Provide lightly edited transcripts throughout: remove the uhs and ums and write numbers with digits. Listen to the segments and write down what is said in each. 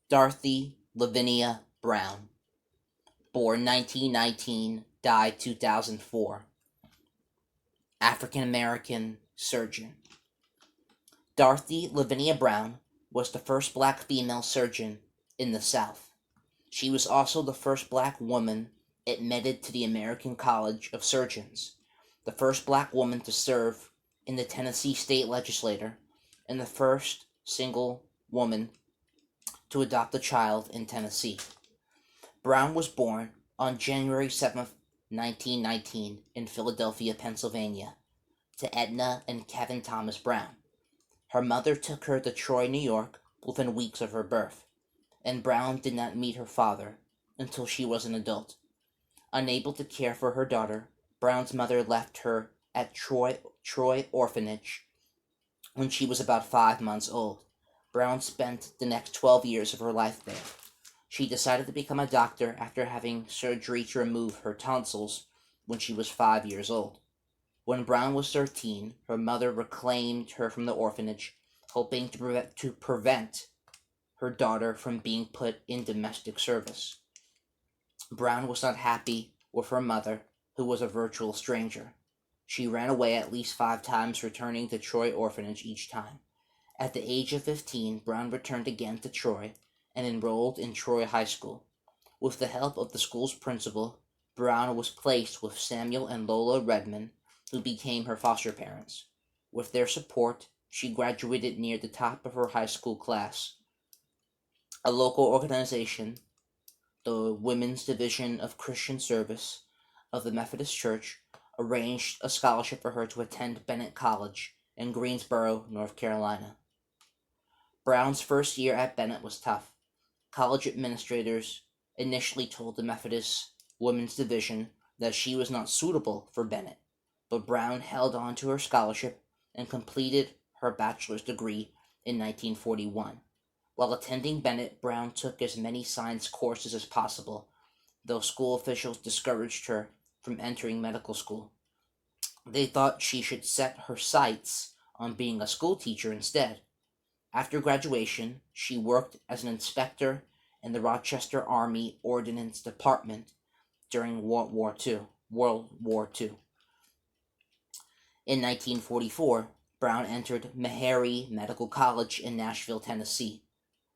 Dorthy Lavinia Brown, born 1919, died 2004, African American surgeon. Dorthy Lavinia Brown was the first black female surgeon in the South. She was also the first black woman admitted to the American College of Surgeons, the first black woman to serve in the Tennessee state legislature, and the first single woman to adopt a child in Tennessee. Brown was born on January 7th, 1919, in Philadelphia, Pennsylvania, to Edna and Kevin Thomas Brown. Her mother took her to Troy, New York, within weeks of her birth, and Brown did not meet her father until she was an adult. Unable to care for her daughter, Brown's mother left her at Troy Orphanage when she was about 5 months old. Brown spent the next 12 years of her life there. She decided to become a doctor after having surgery to remove her tonsils when she was 5 years old. When Brown was 13, her mother reclaimed her from the orphanage, hoping to prevent her daughter from being put in domestic service. Brown was not happy with her mother, who was a virtual stranger. She ran away at least 5 times, returning to Troy Orphanage each time. At the age of 15, Brown returned again to Troy and enrolled in Troy High School. With the help of the school's principal, Brown was placed with Samuel and Lola Redman, who became her foster parents. With their support, she graduated near the top of her high school class. A local organization, the Women's Division of Christian Service of the Methodist Church, arranged a scholarship for her to attend Bennett College in Greensboro, North Carolina. Brown's first year at Bennett was tough. College administrators initially told the Methodist Women's Division that she was not suitable for Bennett, but Brown held on to her scholarship and completed her bachelor's degree in 1941. While attending Bennett, Brown took as many science courses as possible, though school officials discouraged her from entering medical school. They thought she should set her sights on being a school teacher instead. After graduation, she worked as an inspector in the Rochester Army Ordnance Department during World War II. In 1944, Brown entered Meharry Medical College in Nashville, Tennessee.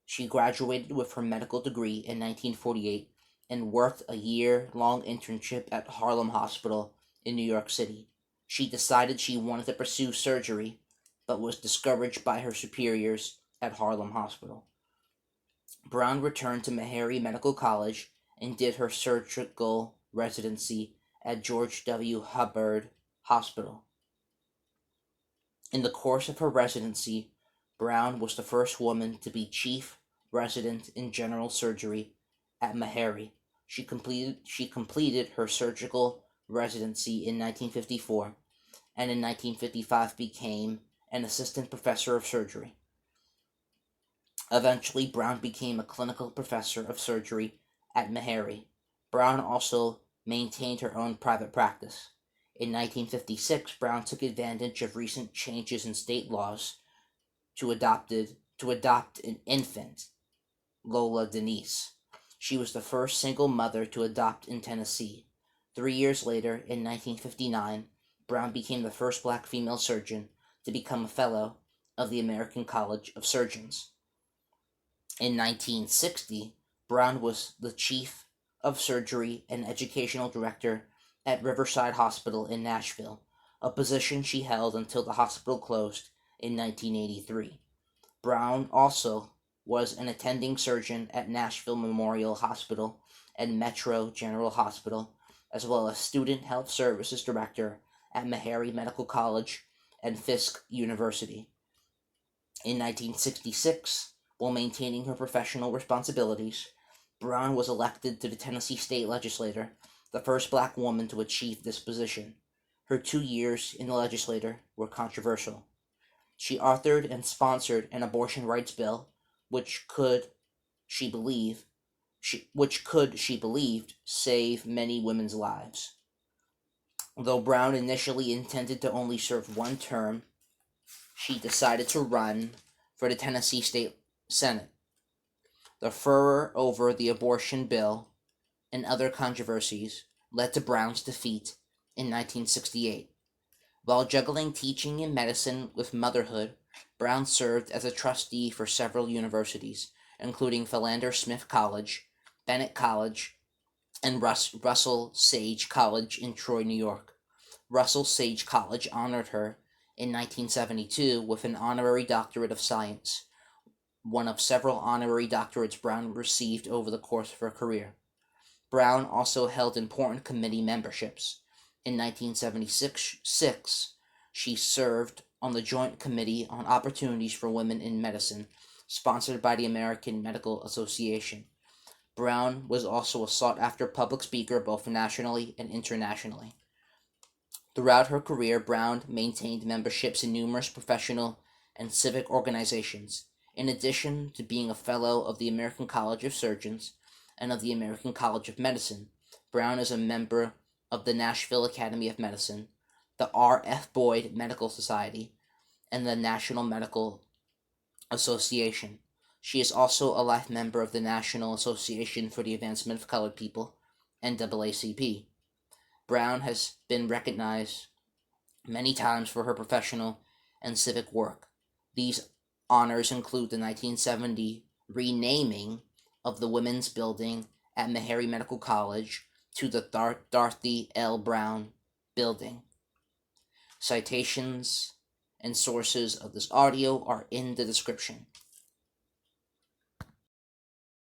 She graduated with her medical degree in 1948 and worked a year-long internship at Harlem Hospital in New York City. She decided she wanted to pursue surgery, but was discouraged by her superiors at Harlem Hospital. Brown returned to Meharry Medical College and did her surgical residency at George W. Hubbard Hospital. In the course of her residency, Brown was the first woman to be chief resident in general surgery at Meharry. She completed her surgical residency in 1954, and in 1955 became an assistant professor of surgery. Eventually, Brown became a clinical professor of surgery at Meharry. Brown also maintained her own private practice. In 1956, Brown took advantage of recent changes in state laws to adopt an infant, Lola Denise. She was the first single mother to adopt in Tennessee. 3 years later, in 1959, Brown became the first black female surgeon to become a fellow of the American College of Surgeons. In 1960, Brown was the chief of surgery and educational director at Riverside Hospital in Nashville, a position she held until the hospital closed in 1983. Brown also was an attending surgeon at Nashville Memorial Hospital and Metro General Hospital, as well as Student Health Services Director at Meharry Medical College and Fisk University. In 1966, while maintaining her professional responsibilities, Brown was elected to the Tennessee State Legislature, the first black woman to achieve this position. Her 2 years in the legislature were controversial. She authored and sponsored an abortion rights bill, which she believed, save many women's lives. Though Brown initially intended to only serve one term, she decided to run for the Tennessee State Senate. The furor over the abortion bill and other controversies led to Brown's defeat in 1968. While juggling teaching and medicine with motherhood, Brown served as a trustee for several universities, including Philander Smith College, Bennett College, and Russell Sage College in Troy, New York. Russell Sage College honored her in 1972 with an honorary doctorate of science, one of several honorary doctorates Brown received over the course of her career. Brown also held important committee memberships. In 1976, she served on the Joint Committee on Opportunities for Women in Medicine, sponsored by the American Medical Association. Brown was also a sought-after public speaker both nationally and internationally. Throughout her career, Brown maintained memberships in numerous professional and civic organizations. In addition to being a fellow of the American College of Surgeons and of the American College of Medicine, Brown is a member of the Nashville Academy of Medicine, the R. F. Boyd Medical Society, and the National Medical Association. She is also a life member of the National Association for the Advancement of Colored People, NAACP. Brown has been recognized many times for her professional and civic work. These honors include the 1970 renaming of the Women's Building at Meharry Medical College to the Dorthy L. Brown Building. Citations and sources of this audio are in the description.